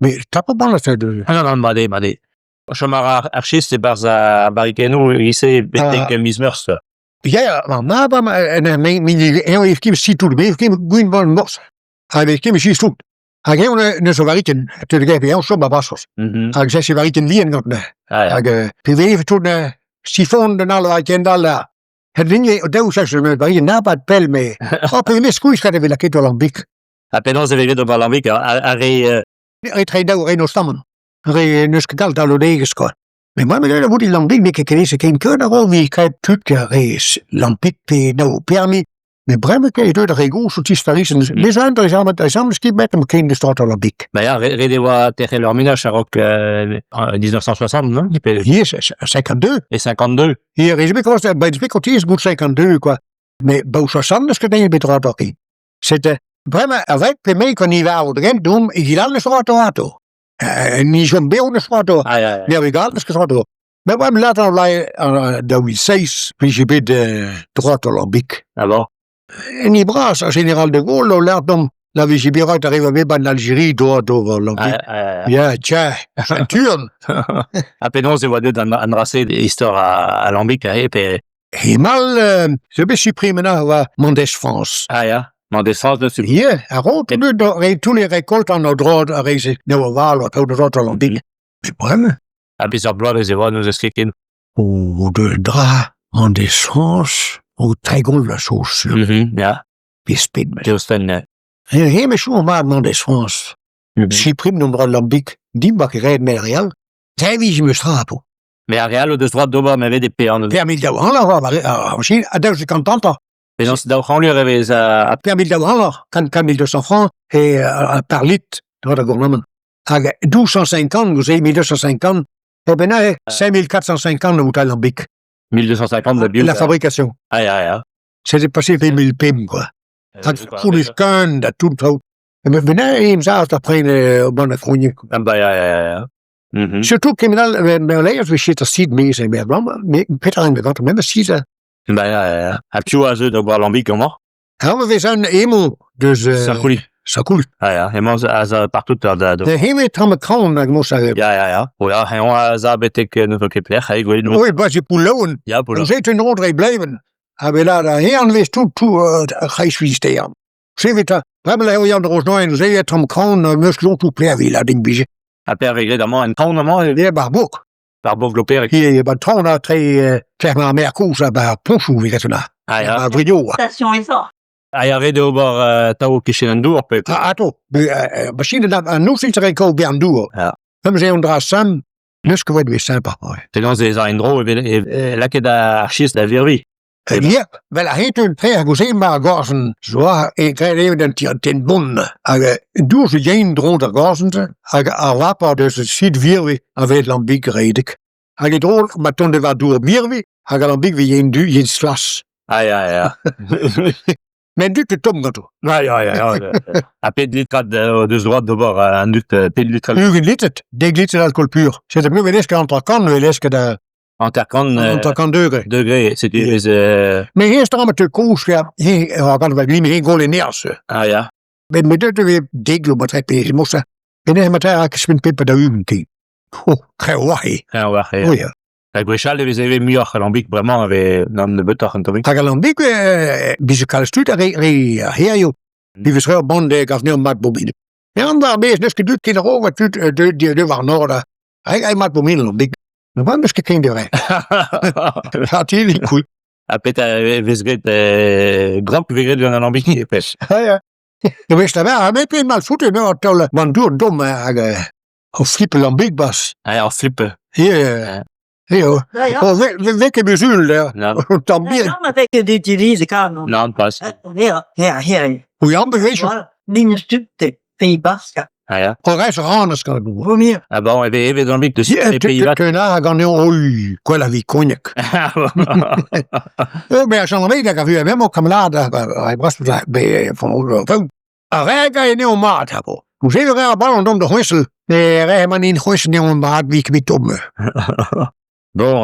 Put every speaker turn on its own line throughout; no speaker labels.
Mais t'as pas bon ça de.
Non, made. Chamara archiste barza barikeno ise betek mismers.
Ja, maar en ik heb zie toe de ik heb goed van mos. Ik heb zie toe. Ik heb een zo varieten te de GPL zo babassos. Ik zeg ze varieten lien op ne. Ik even toen sifon de alle agenda. Het ding je dat is ze met varieten na pas pel me. Op een squeeze gaat weer lekker Olympique.
Apenas ze weer de Olympique are
Hij daar reno stammen. Re nuskal da lodegesko. Mais moi, mais là, vous dites l'ambique, mais que c'est qu'une queue d'abord, oui, quand tout est l'ambique, puis non, permis. Mais vraiment, qu'il y a de régos, sous tistarisen. Les gens, ce qui mettent un kind de start à l'ambique.
Ben ja, redewa tegen leur ménage à Rock 1960, non?
Hier, c'est 52.
Et 52.
Hier, is bij de speculatie is goed 52, quoi. Mais, bon, 60, ce que t'as betra parti. C'était vraiment, avec, puis mais, quand il va au drent, donc, il a le soir niet zo'n beelden zwart.
Ja.
Nee, we gaan dus zwart. Maar we hebben later al dat we 6 je bij de droite olympique.
Ah bon?
En die braas, als général de Gaulle, laat dan la Vigibirate arrive weer bij Algérie door olympique. Ja, tja, Turn.
Apenas ze voit dan racer d'histoire à lambic et puis
Helemaal, ze hebben supprimer na Mondes France.
Ah ja. Maar de sens de
Hier, rond nu tous les récoltes en droit à reizen. Nou, wel wat de droite olympique. Mais vraiment.
Puis sur blood ze voit nous esquiquer.
Ou de drap, Mondes France, ou très gros la sauce.
Ja.
Puis spin.
Justin.
Hé, mais je m'en Mondes France. Supprime nombre olympique. Dis-moi que red mais réel. Très vite, je me strappe.
Mais à Real, de droite d'ober, mais des péans.
Permis d'avoir là, machine, à deux, je contente.
Et non, c'est d'avoir lui rêvé à
permis d'avoir là, quand 1200 francs, et par litre, dans le gouvernement. À 1250, vous avez 1250, et bien, 5450 de bouteilles lambic.
1250 de bio.
La fabrication.
Ah.
C'était passé 2000 pim, quoi. Pour les scans, de tout ça. Mais bien, il me ça, après, bonne fournie.
Ah, bah, ja.
Surtout criminal, mais là, je suis assis, mais c'est bien, mais Peter, il me dit, même si ça.
Ben ja. Heb je wel zo de Lambic comment?
We zijn emo, dus... Sakuli.
Ah ja, helemaal als partout daar.
De hele trammekraan, ik moet zeggen.
Ja. Oh ja, helemaal als betek nog een keer plek. Ik weet niet.
Oui, was je Poulouen.
Ja, Poulouen.
We zijn in André blijven. Hebben daar heel wees toe geisvisteren. Ze weten, we hebben heel Jan de Roosnoin, ze weten trammekraan, muskelon toe plevi, la ding bijje.
Après, regret een tournement.
Ja, barboek.
Barboek loper.
Hier, je bent trouwens zeg maar meer koers, bij Ponchou, weet je nou.
Ah ja.
Maar Brio.
Station is dat.
Ah ja, rede over Tao Kishenandour, peut-être.
Ah, attends. Machine dat, nous, c'est très cool, bien dur.
Ja.
Comme j'ai un drap sam, nous, ce que vous êtes sympa.
C'est dans des endroits, là, que d'archiste de Vervi.
Ja, wel, hij heeft een paar gezien, maar gazen, zo, ik krijg even den bonden. Doe ze geen dronde gazen, a rapper, dus het ziet Vervi, a weet lambiek redig. Hij gaat ook, maar toen de wat door Vervi, hij gaat lambiek wie geen slas.
Ah ja.
Men doet het om naartoe.
Ja. Après, de litre de droite d'abord, un litre, de litre.
Ugen litert, 10 liter d'alcool pur. C'est le plus que entre we leske de...
Entre
degrés,
c'est
mais hier staan we te koers, ja. Hier gaan we niet meer geen goal in neersen.
Ah ja.
Mais dat weer deglo, maar het is moest. En dan met haar spin pippen de ugen die. Oh, gewaaie.
Ja.
Oh ja.
La Guéchal, vous avez mis à Lambic, vraiment, avec l'homme de Butter, en Tomic.
À Lambic, bizikale stuut, hier, joh. Die verschil banden, gaf nu een matbomine. En dan daar ben je dus geduurd, kinderen over, de waren noorden. Hij matbomine, Lambic. Maar waarom is geen deur? Dat is niet cool.
Après, visget, grand puveret de Lambic, et pêche.
Ja. Je wist dat wel, hij heeft mal voeten, nou, tolle, want door dom, of flippen Lambic was.
Ah ja, flippen.
Hier, Io, vecchie misure, dan
Ja, maar ik dit jullie kan.
Non, pas.
Ja.
Hoe je bewezen?
Niet een stuk te Basca.
Ah ja.
Gewoon restaurants kan ik doen.
Hoe meer?
Ah bon, et bien, dans Lambic, de
Ja, tu n'as gagné, oi, quella vi cognac. Oh, mais j'en ai déjà vu, même mon camarade, hij was bij van Rega je nieuw maat hebben. Hoe zeker er ballon om de hussel? Nee, maar niet hussel nieuw maat wie ik niet om.
Bon,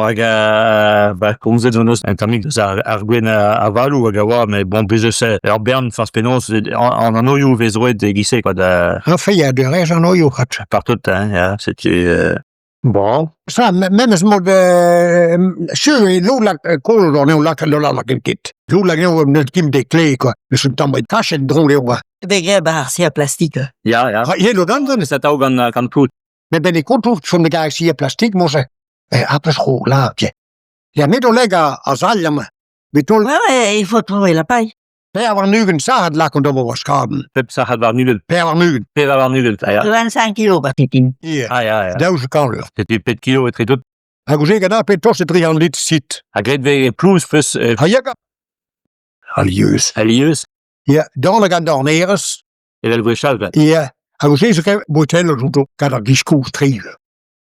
comme ze donos un tamik deus ar gwen a valou hag a oa, mais bon, bezos ur bern fas penaos an anoioù vezroet e gise, quoi, da
Feia de rez an oio hat.
partout, hein, ja, c'était, bon.
Ça, même ce mode, sur l'eau la colle dans le lac de la kit. L'eau la ne kim des clés, quoi. Mais c'est un peu tâche de drôle, quoi.
Det är bara se plastik.
Ja, ja.
Il y a le dans,
Så tav kan put.
mais ben les contours som de gars ici plastique, moi, c'est, après ce là, tiens. Il y a mis au leg à Zalm, mais tout le
Ouais, il faut trouver la paille.
père avoir nugen, ça had la condom was skaden.
Pep sa had war nugel.
Père avoir nugen.
Pep war nugel, ja.
25 kilos per titin.
Hier.
Ah, ja, ja.
Douze kan leur.
C'était pet kilo et très tout.
A gouze gada pe tos et 300 litres sit.
A gret ve plus fus
Ha jaga. Alieus.
alieus.
Ja, dans le gada neres.
Et el vrechal, ben.
Ja, a gouze ze ke botel junto gada gisku trive.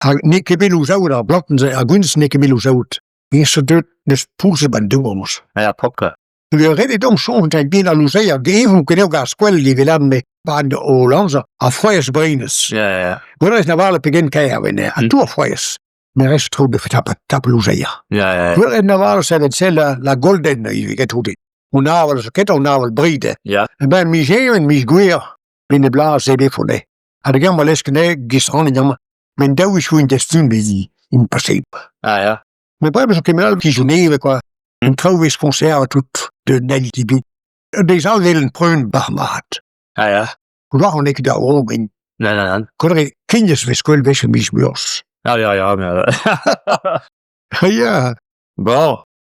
A nikke bilu zout a blotten ze a guns nikke bilu zout. Hier se dut nes pulse ban dumos.
Ja, pokker.
Vi har rigtig dum sådan, at vi har luset, det er hun kan jo gøre skvæld i vilden med band og lanser, og frøs brines.
Ja, ja, ja.
Hvor der er snart begyndt kan jeg vende, og du er frøs. Men rest tror det for tappe luset.
Ja, ja, ja.
Hvor er snart så det selv la golden, I kan tro det. Hun har vel så kætter, hun har vel bride.
Ja.
Men mis even, mis guer, binde blad se det for det. Og det gerne var læske ned, gisterne jammer. Men der er jo ikke stund i en passet.
Ja, ja.
Men bare så kan man altid kisionere, quoi. En trovisk koncert tout de Nalitibi. Det er så vel en prøven barmat.
Ja, ja.
Hun var hun ikke derovre, men
Nej, nej, nej.
kunne det kendes ved skøl væk som mismørs.
Ja, ja, ja, men...
Ja,
Bon.